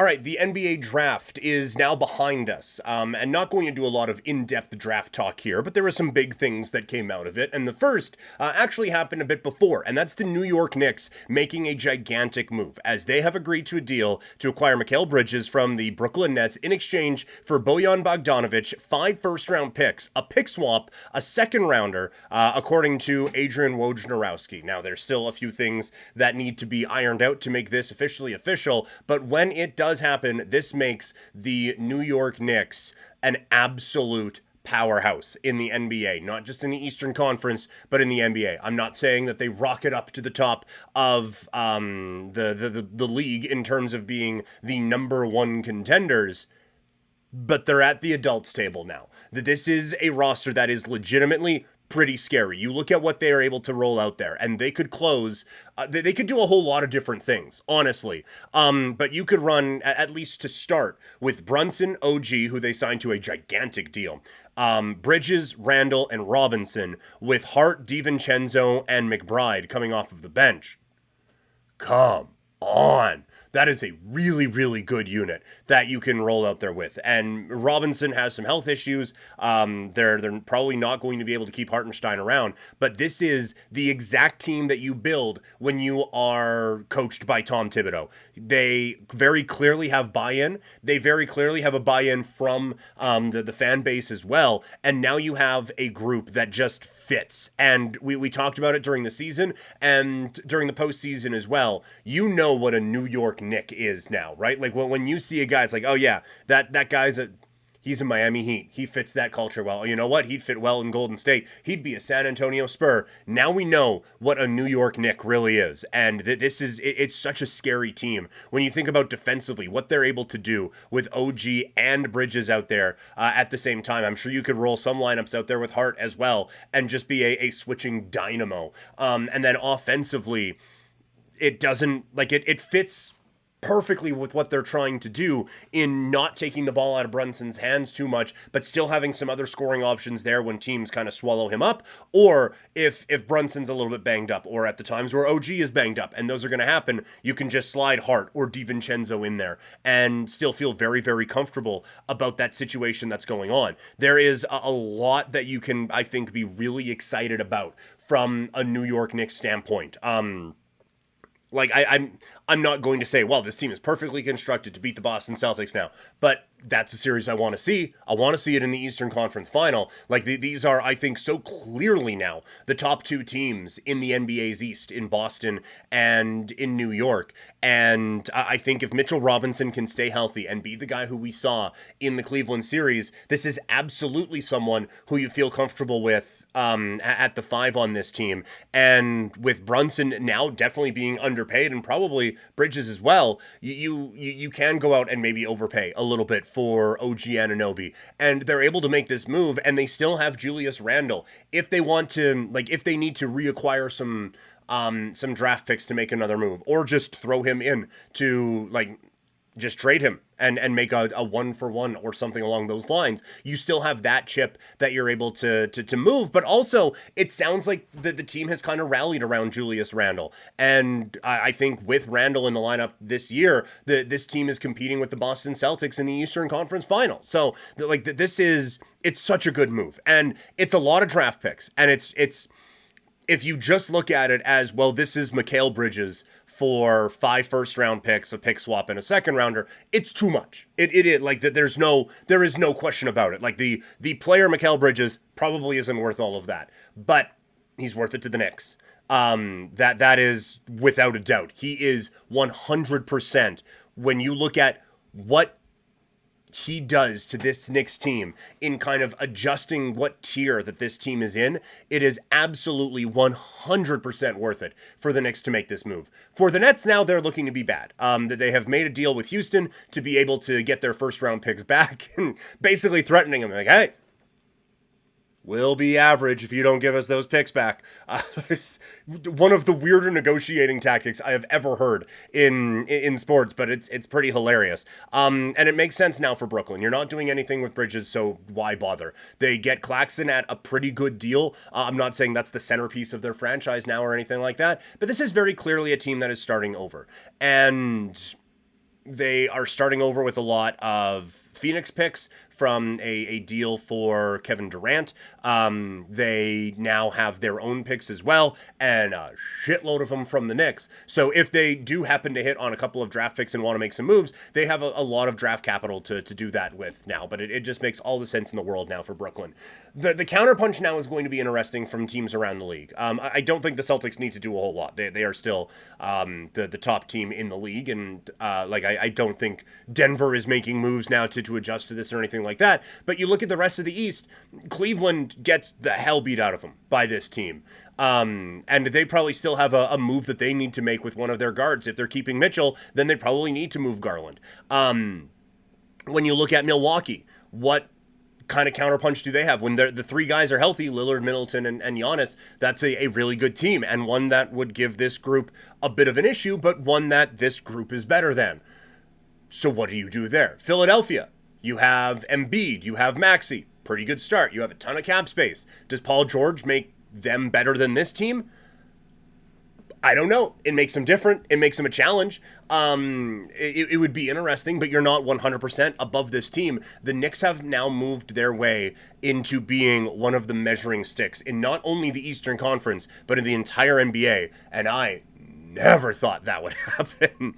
All right, the NBA draft is now behind us, and not going to do a lot of in-depth draft talk here, but there were some big things that came out of it, and the first actually happened a bit before, and that's the New York Knicks making a gigantic move, as they have agreed to a deal to acquire Mikal Bridges from the Brooklyn Nets in exchange for Bojan Bogdanovic, 5 first-round picks, a pick swap, a second-rounder, according to Adrian Wojnarowski. Now, there's still a few things that need to be ironed out to make this officially official, but when it does happen, this makes the New York Knicks an absolute powerhouse in the NBA, not just in the Eastern Conference, but in the NBA. I'm not saying that they rocket up to the top of the league in terms of being the number one contenders, but they're at the adults table now. This is a roster that is legitimately pretty scary. You look at what they are able to roll out there, and they could close. They could do a whole lot of different things, honestly. But you could run, at least to start, with Brunson, OG, who they signed to a gigantic deal. Bridges, Randall, and Robinson, with Hart, DiVincenzo, and McBride coming off of the bench. Come on. That is a really, really good unit that you can roll out there with. And Robinson has some health issues. They're probably not going to be able to keep Hartenstein around. But this is the exact team that you build when you are coached by Tom Thibodeau. They very clearly have buy-in. They very clearly have a buy-in from the fan base as well. And now you have a group that just fits. And we talked about it during the season and during the postseason as well. You know what a New York Knick is now, right? Like when you see a guy, it's like, oh yeah, that guy's he's a Miami Heat. He fits that culture well. You know what? He'd fit well in Golden State. He'd be a San Antonio Spur. Now we know what a New York Knick really is. And it's such a scary team. When you think about defensively, what they're able to do with OG and Bridges out there at the same time. I'm sure you could roll some lineups out there with Hart as well and just be a switching dynamo. And then offensively, it doesn't, like it fits perfectly with what they're trying to do in not taking the ball out of Brunson's hands too much, but still having some other scoring options there when teams kind of swallow him up, or if Brunson's a little bit banged up, or at the times where OG is banged up, and those are going to happen, you can just slide Hart or DiVincenzo in there and still feel very, very comfortable about that situation that's going on. There is a lot that you can, I think, be really excited about from a New York Knicks standpoint. Like I'm not going to say, well, this team is perfectly constructed to beat the Boston Celtics now, but that's a series I want to see. I want to see it in the Eastern Conference Final. Like these are, I think, so clearly now the top two teams in the NBA's East, in Boston and in New York. And I think if Mitchell Robinson can stay healthy and be the guy who we saw in the Cleveland series, this is absolutely someone who you feel comfortable with at the 5 on this team. And with Brunson now definitely being underpaid, and probably Bridges as well, you can go out and maybe overpay a little bit for OG Anunoby. And they're able to make this move, and they still have Julius Randle. If they want to, like, if they need to reacquire some draft picks to make another move, or just throw him in to, like, just trade him and make a 1-for-1 or something along those lines. You still have that chip that you're able to move, but also it sounds like the team has kind of rallied around Julius Randle. And I think with Randle in the lineup this year, this team is competing with the Boston Celtics in the Eastern Conference Final. So it's such a good move, and it's a lot of draft picks, and it's if you just look at it as, well, this is Mikal Bridges for 5 first-round picks, a pick swap, and a second-rounder, it's too much. It is like that. There is no question about it. Like the player Mikal Bridges probably isn't worth all of that, but he's worth it to the Knicks. That is without a doubt. He is 100%. When you look at what he does to this Knicks team in kind of adjusting what tier that this team is in, it is absolutely 100% worth it for the Knicks to make this move. For the Nets now, they're looking to be bad. That they have made a deal with Houston to be able to get their first round picks back, and basically threatening them, like, hey, we'll be average if you don't give us those picks back. One of the weirder negotiating tactics I have ever heard in sports, but it's pretty hilarious. And it makes sense now for Brooklyn. You're not doing anything with Bridges, so why bother? They get Claxton at a pretty good deal. I'm not saying that's the centerpiece of their franchise now or anything like that, but this is very clearly a team that is starting over. And They are starting over with a lot of Phoenix picks from a deal for Kevin Durant. They now have their own picks as well, and a shitload of them from the Knicks. So if they do happen to hit on a couple of draft picks and want to make some moves, they have a lot of draft capital to do that with now. But it just makes all the sense in the world now for Brooklyn. The counterpunch now is going to be interesting from teams around the league. I don't think the Celtics need to do a whole lot. They are still the top team in the league, and I don't think Denver is making moves now to adjust to this or anything like that. But you look at the rest of the East, Cleveland gets the hell beat out of them by this team. And they probably still have a move that they need to make with one of their guards. If they're keeping Mitchell, then they probably need to move Garland. When you look at Milwaukee, what kind of counterpunch do they have? When the three guys are healthy, Lillard, Middleton, and Giannis, that's a really good team, and one that would give this group a bit of an issue, but one that this group is better than. So what do you do there? Philadelphia, you have Embiid, you have Maxey, pretty good start. You have a ton of cap space. Does Paul George make them better than this team? I don't know. It makes them different. It makes them a challenge. It would be interesting, but you're not 100% above this team. The Knicks have now moved their way into being one of the measuring sticks in not only the Eastern Conference, but in the entire NBA. And I never thought that would happen.